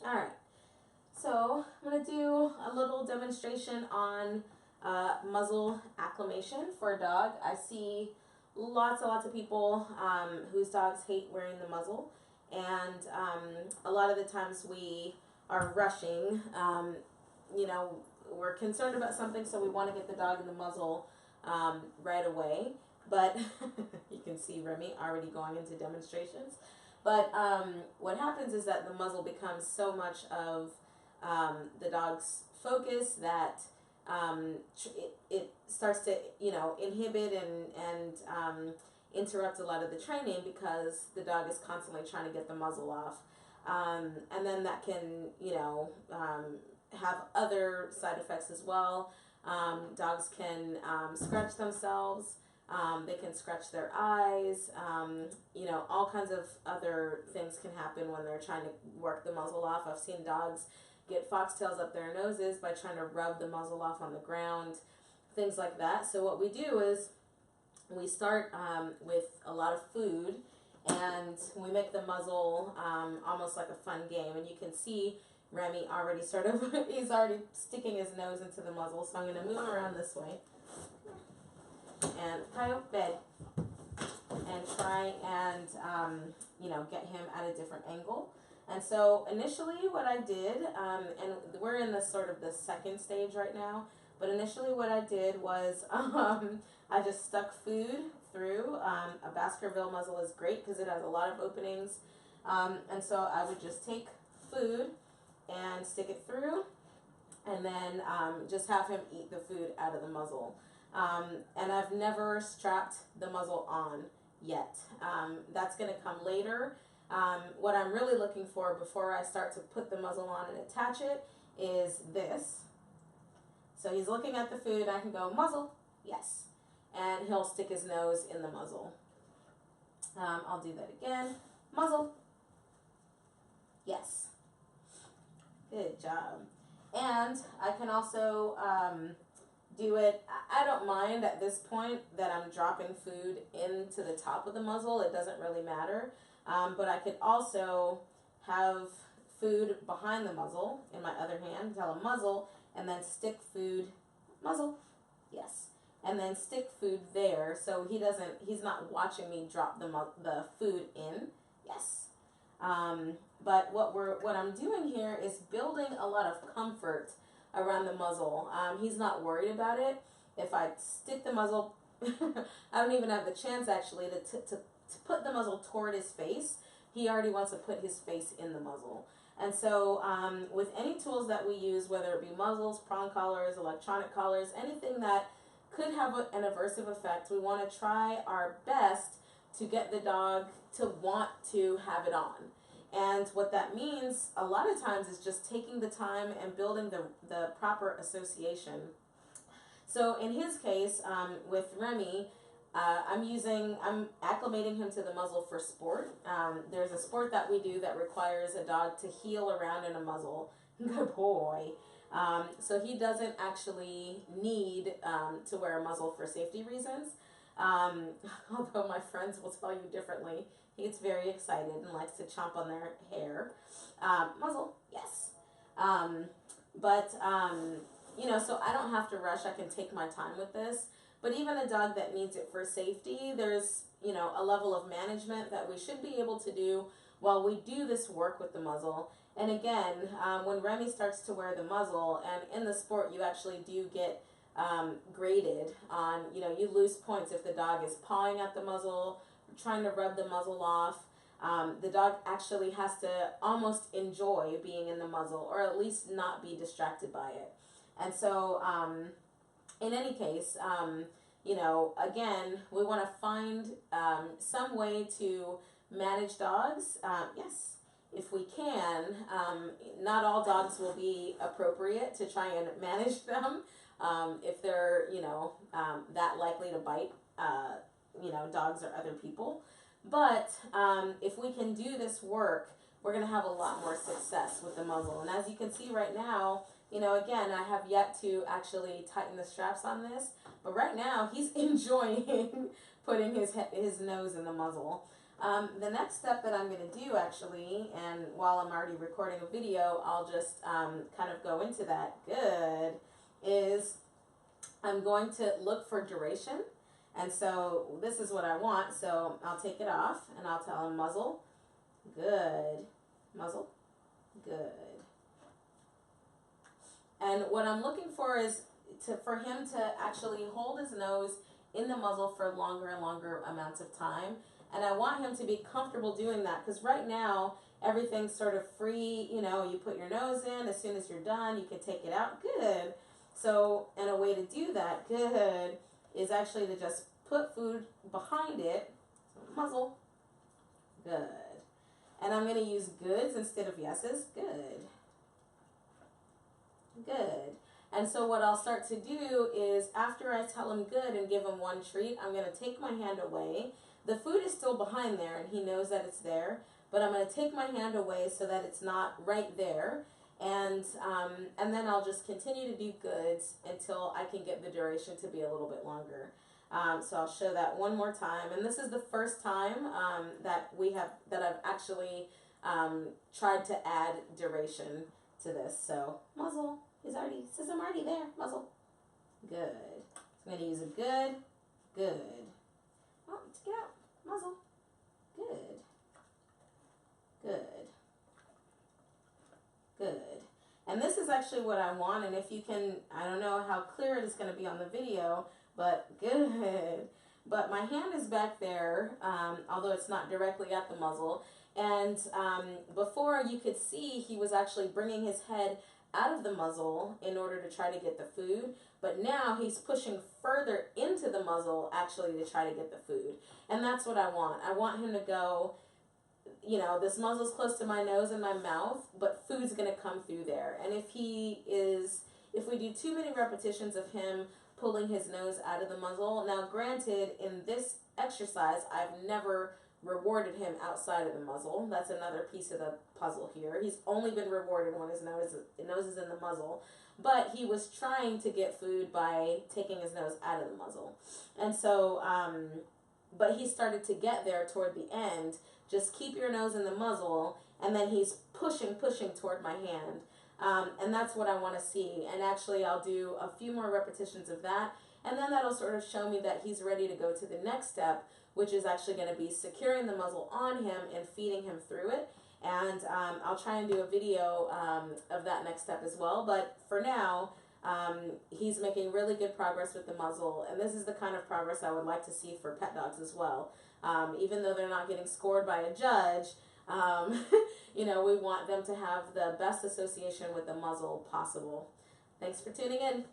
Alright, so I'm going to do a little demonstration on muzzle acclimation for a dog. I see lots and lots of people whose dogs hate wearing the muzzle, and a lot of the times we are rushing. You know, we're concerned about something, so we want to get the dog in the muzzle right away. But you can see Remy already going into demonstrations. But what happens is that the muzzle becomes so much of the dog's focus that it starts to, you know, inhibit and interrupt a lot of the training because the dog is constantly trying to get the muzzle off. And then that can, you know, have other side effects as well. Dogs can scratch themselves. They can scratch their eyes. You know, all kinds of other things can happen when they're trying to work the muzzle off. I've seen dogs get foxtails up their noses by trying to rub the muzzle off on the ground, things like that. So what we do is we start with a lot of food, and we make the muzzle almost like a fun game. And you can see Remy already sort of, he's already sticking his nose into the muzzle. So I'm going to move around this way. And Kyle, bed, and try and, you know, get him at a different angle. And so initially what I did, and we're in the sort of the second stage right now, but initially what I did was I just stuck food through. A Baskerville muzzle is great because it has a lot of openings. And so I would just take food and stick it through, and then just have him eat the food out of the muzzle. And I've never strapped the muzzle on yet. That's going to come later. What I'm really looking for before I start to put the muzzle on and attach it is this. So he's looking at the food, I can go, muzzle, yes. And he'll stick his nose in the muzzle. I'll do that again. Muzzle, yes. Good job. And I can also do it, I don't mind at this point that I'm dropping food into the top of the muzzle. It doesn't really matter. But I could also have food behind the muzzle in my other hand, tell him muzzle, and then stick food, muzzle, yes. And then stick food there so he's not watching me drop the food in, yes. But what I'm doing here is building a lot of comfort around the muzzle. He's not worried about it. If I stick the muzzle, I don't even have the chance actually to put the muzzle toward his face. He already wants to put his face in the muzzle. And so with any tools that we use, whether it be muzzles, prong collars, electronic collars, anything that could have an aversive effect, we want to try our best to get the dog to want to have it on. And what that means a lot of times is just taking the time and building the proper association. So in his case, with Remy, I'm acclimating him to the muzzle for sport. There's a sport that we do that requires a dog to heel around in a muzzle. Good boy. So he doesn't actually need to wear a muzzle for safety reasons. Although my friends will tell you differently. He gets very excited and likes to chomp on their hair. Muzzle, yes. You know, so I don't have to rush. I can take my time with this. But even a dog that needs it for safety, there's, you know, a level of management that we should be able to do while we do this work with the muzzle. And again, when Remy starts to wear the muzzle, and in the sport you actually do get graded on, you know, you lose points if the dog is pawing at the muzzle, trying to rub the muzzle off. The dog actually has to almost enjoy being in the muzzle, or at least not be distracted by it. And so in any case, you know, again, we want to find some way to manage dogs. Yes, if we can. Not all dogs will be appropriate to try and manage them if they're, you know, that likely to bite, you know, dogs or other people. But if we can do this work, we're going to have a lot more success with the muzzle. And as you can see right now, you know, again, I have yet to actually tighten the straps on this, but right now he's enjoying putting his nose in the muzzle. The next step that I'm going to do actually, and while I'm already recording a video, I'll just kind of go into that. Good. Is I'm going to look for duration. And so this is what I want. So I'll take it off and I'll tell him muzzle. Good. Muzzle. Good. And what I'm looking for is for him to actually hold his nose in the muzzle for longer and longer amounts of time. And I want him to be comfortable doing that, because right now everything's sort of free. You know, you put your nose in, as soon as you're done, you can take it out. Good. So, and a way to do that, good, is actually to just put food behind it. So muzzle. Good. And I'm going to use goods instead of yeses. Good. Good. And so what I'll start to do is, after I tell him good and give him one treat, I'm going to take my hand away. The food is still behind there and he knows that it's there, but I'm going to take my hand away so that it's not right there. And then I'll just continue to do goods until I can get the duration to be a little bit longer. So I'll show that one more time. And this is the first time that I've actually tried to add duration to this. So muzzle. Says I'm already there. Muzzle. Good. So I'm going to use a good. Good. Oh, take it out. Muzzle. Good. Good. Good. And this is actually what I want. And if you can, I don't know how clear it is going to be on the video, but good. But my hand is back there, although it's not directly at the muzzle. And before, you could see he was actually bringing his head out of the muzzle in order to try to get the food, but now he's pushing further into the muzzle actually to try to get the food. And that's what I want. I want him to go, you know, this muzzle's close to my nose and my mouth, but food's going to come through there. And if we do too many repetitions of him pulling his nose out of the muzzle, now granted, in this exercise, I've never rewarded him outside of the muzzle. That's another piece of the puzzle here. He's only been rewarded when his nose is in the muzzle, but he was trying to get food by taking his nose out of the muzzle. And so, but he started to get there toward the end. Just keep your nose in the muzzle, and then he's pushing toward my hand. And that's what I want to see. And actually, I'll do a few more repetitions of that, and then that'll sort of show me that he's ready to go to the next step, which is actually going to be securing the muzzle on him and feeding him through it. And I'll try and do a video of that next step as well. But for now, he's making really good progress with the muzzle. And this is the kind of progress I would like to see for pet dogs as well. Even though they're not getting scored by a judge, you know, we want them to have the best association with the muzzle possible. Thanks for tuning in.